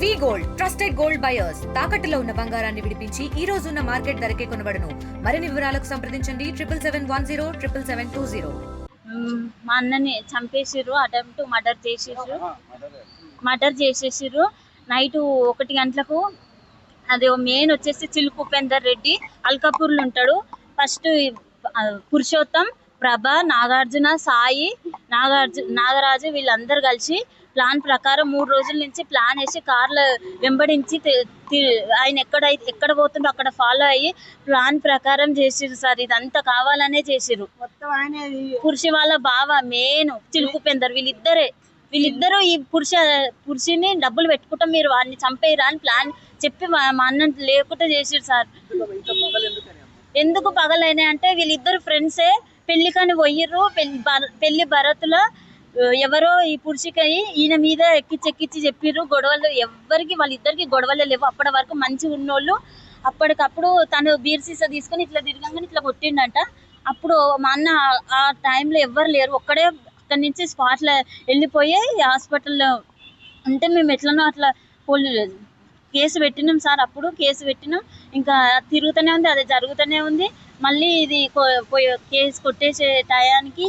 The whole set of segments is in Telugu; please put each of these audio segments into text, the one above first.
వి గోల్డ్ ట్రస్టెడ్ గోల్డ్ బయర్స్ తాకట్టులో ఉన్న బంగారాన్ని విడిపించి ఈ రోజు ఉన్న మార్కెట్ ధరకే కొనబడును. మరిన్ని వివరాలకు సంప్రదించండి 7771077720. మా అన్నని చంపేసిర్రు, అటెంప్ట్ మర్డర్ చేసేసిర్రు. నైట్ 1 గంటలకు. అది మెయిన్ వచ్చేసి చిలుకు ఉపేందర్ రెడ్డి అల్కాపూర్లో ఉంటాడు. ఫస్ట్ పురుషోత్తం, ప్రభ, నాగార్జున, సాయి, నాగరాజు వీళ్ళందరూ కలిసి ప్లాన్ ప్రకారం 3 రోజుల నుంచి ప్లాన్ వేసి కార్లో వెంబడించి ఆయన ఎక్కడ పోతుండో అక్కడ ఫాలో అయ్యి ప్లాన్ ప్రకారం చేసిర్రు సార్. ఇదంతా కావాలనే చేసిర్రు. పురుషి వాళ్ళ బావ మెయిన్ చిలుకు ఉపేందర్, వీళ్ళిద్దరు ఈ పురుషుని డబ్బులు పెట్టుకుంటాం, మీరు వాడిని చంపేయరా అని ప్లాన్ చెప్పి మా అన్న లేకుండా చేసిర్రు సార్. ఎందుకు పగలైనా అంటే వీళ్ళిద్దరు ఫ్రెండ్సే పెళ్లికని పోయిర్రు. పెళ్లి భరత్లో ఎవరో ఈ పురుషికి ఈయన మీద ఎక్కిచ్చి చెప్పిర్రు. గొడవలు వాళ్ళిద్దరికి గొడవలే లేవు. అప్పటి వరకు మంచి ఉన్నోళ్ళు. అప్పటికప్పుడు తను బీర్ సీసా తీసుకొని ఇట్లా తిరగంగానే ఇట్లా కొట్టిండంట. అప్పుడు మా అన్న ఆ టైంలో ఎవ్వరు లేరు, ఒక్కడే అక్కడి నుంచి స్పాట్లో వెళ్ళిపోయి హాస్పిటల్లో ఉంటే మేము ఎట్లనో అట్లా కేసు పెట్టినాం సార్. అప్పుడు కేసు పెట్టినాం, ఇంకా తిరుగుతూనే ఉంది, అది జరుగుతూనే ఉంది. మళ్ళీ ఇది కేసు కొట్టేసే టయానికి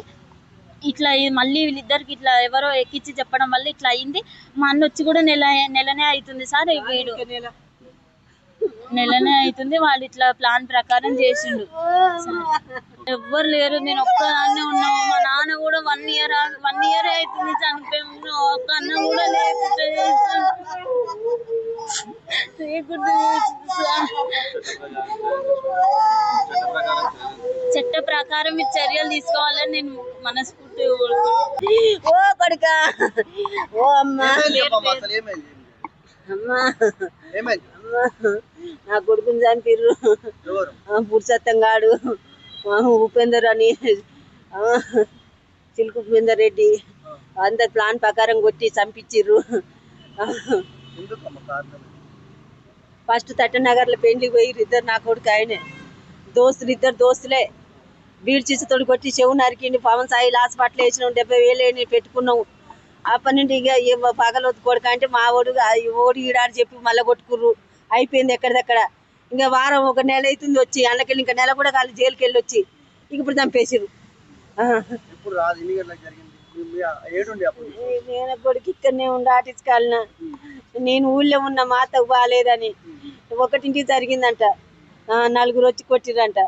ఇట్లా మళ్ళీ వీళ్ళిద్దరికి ఇట్లా ఎవరో ఎక్కించి చెప్పడం వల్ల ఇట్లా అయింది. మా అన్న వచ్చి కూడా నెలనే అవుతుంది సార్. నెలనే అవుతుంది. వాళ్ళు ఇట్లా ప్లాన్ ప్రకారం చేసిండు. ఎవ్వరు లేరు, నేను ఒక్కదాన్నే ఉన్నాము. మా నాన్న కూడా 1 ఇయర్ అవుతుంది చనిపోయాము. ఒక్క అన్న కూడా లేకుండా చట్ట ప్రకారం మీరు చర్యలు తీసుకోవాలని నేను మనస్ఫూర్తి. ఓ కొడుక, ఓ అమ్మా, అమ్మా నా కొడుకుని చంపిర్రు. పురుషోత్తం గాడు, ఉపేందర్ అని, చిలుకు ఉపేందర్ రెడ్డి అందరు ప్లాన్ ప్రకారం కొట్టి చంపించిర్రు. ఫస్ట్ తట్టనగర్లో పెండ్లికి పోయి ఇద్దరు, నా కొడుకు ఆయనే ఇద్దరు దోస్తులే. బీడ్ చీసతోడు కొట్టి చెవు నరికిండి. పవన్ సాయి హాస్పిటల్ వేసినాం, 70,000 పెట్టుకున్నాం. అప్పటి నుండి ఇక పగలొద్దు కొడుకు అంటే మా ఓడి ఈడాడు చెప్పి మళ్ళీ కొట్టుకుర్రు. అయిపోయింది ఎక్కడిదక్కడ. ఇంకా వారం 1 నెల అవుతుంది వచ్చి, అందుకెళ్ళి ఇంకా నెల కూడా కాదు జైలుకి వెళ్ళి వచ్చి ఇక ఇప్పుడు చంపేసిర్రు. నేను కొడుకు ఇక్కడనే ఉండి ఆర్టిస్ట్ కాలిన. నేను ఊళ్ళో ఉన్న మాతకు బాగాలేదని 1ంటికి జరిగిందంట. 4 వచ్చి కొట్టిరంట.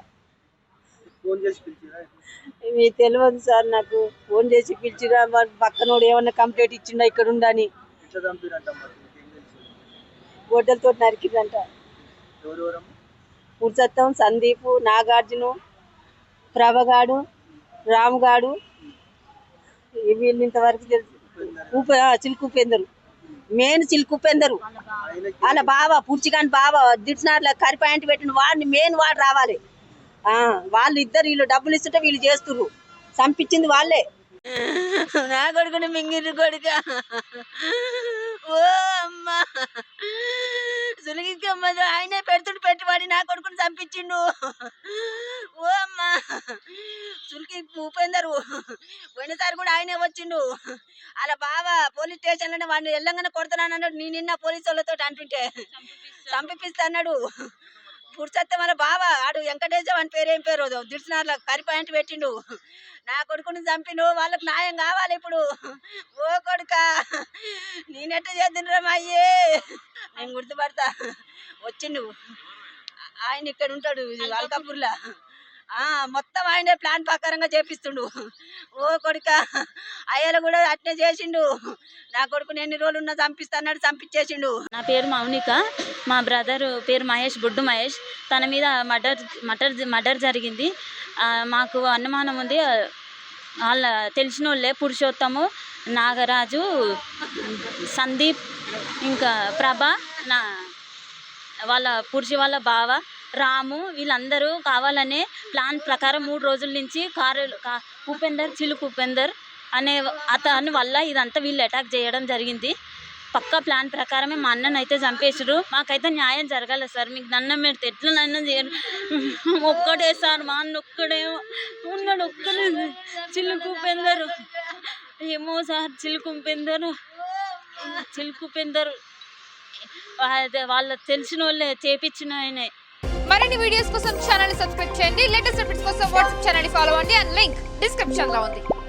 తెలియదు సార్, నాకు ఫోన్ చేసి పిలిచిరా. పక్కనోడు ఏమన్నా కంప్లైంట్ ఇచ్చిండా ఇక్కడ ఉండని. గొడ్డలతో నరికిరంట. పురుషోత్తం, సందీప్, నాగార్జున, ప్రభగాడు, రాముగాడు వీళ్ళు ఇంతవరకు తెలుసు. చిలుకు ఉపేందరు మెయిన్, చిలుకు ఉపేందరు వాళ్ళ బావ పుర్చికాని బావ దిట్సినార్ల కరి పాయింట్ పెట్టిన వాడిని మెయిన్ వాడు రావాలి. వాళ్ళు ఇద్దరు వీళ్ళు డబ్బులు ఇస్తుంటే వీళ్ళు చేస్తుర్రు. చంపించింది వాళ్ళే. నా కొడుకుని మింగిర్రు కొడుక. ఓ అమ్మా, సులిగిమ్మలు ఆయనే పెట్టుబడి నా కొడుకుని చంపించిండు. ఓ అమ్మా, సులికి ఉపేందరు పోయినసారి కూడా ఆయనే వచ్చిండు. అలా బావ పోలీస్ స్టేషన్లోనే వాడిని ఎల్లంగానే కొడుతున్నానన్నాడు. నేను నిన్న పోలీసు వాళ్ళతో అంటుంటే చంపిస్తా అన్నాడు. పురుషోత్తం వాళ్ళ బావ ఆడు వెంకటేశం అని ఏం పేరు దిడ్సినార్ల కరి పాయింట్ పెట్టిండు. నా కొడుకుని చంపిండు. వాళ్ళకు న్యాయం కావాలి ఇప్పుడు. ఓ కొడుక, నేనెట్ట చేద్దురా అయ్యే, నేను గుర్తుపడతా. వచ్చిండు ఆయన, ఇక్కడ ఉంటాడు అల్కాపూర్లో. మొత్తం ఆయనే ప్లాన్ ప్రకారంగా చేపిస్తుండు. ఓ కొడుక, అయ్యలు కూడా అట్నే చేసిండు. నా కొడుకుని ఎన్ని రోజులు ఉన్నా చంపిస్తాడు, చంపించేసిండు. నా పేరు మౌనిక, మా బ్రదర్ పేరు మహేష్, బొడ్డు మహేష్. తన మీద మర్డర్ జరిగింది. మాకు అనుమానం ఉంది. వాళ్ళ తెలిసిన వాళ్ళే పురుషోత్తము, నాగరాజు, సందీప్, ఇంకా ప్రభ, వాళ్ళ వాళ్ళ బావ రాము, వీళ్ళందరూ కావాలనే ప్లాన్ ప్రకారం 3 రోజుల నుంచి చిలుకు ఉపేందర్ అనే అతని వల్ల ఇదంతా వీళ్ళు అటాక్ చేయడం జరిగింది. పక్కా ప్లాన్ ప్రకారమే మా అన్నను అయితే చంపేసారు. మాకైతే న్యాయం జరగాలి సార్. మీకు దండం పెడితే ఎట్లనైనా చేయరు. ఒక్కడే సార్, మా అన్న ఒక్కడే ఉన్నాడు. ఒక్కడే చిలుకు ఉపేందరు. ఏమో సార్, చిలుకు ఉపేందరు వాళ్ళ తెలిసిన వాళ్ళే చేపించిన ఆయనే. మరిన్ని వీడియోస్ కోసం ఛానల్ సబ్స్క్రైబ్ చేయండి. లేటెస్ట్ అప్డేట్స్ కోసం వాట్సాప్ ఛానల్ ఫాలో అవ్వండి. అండ్ లింక్ డిస్క్రిప్షన్ లో ఉంది.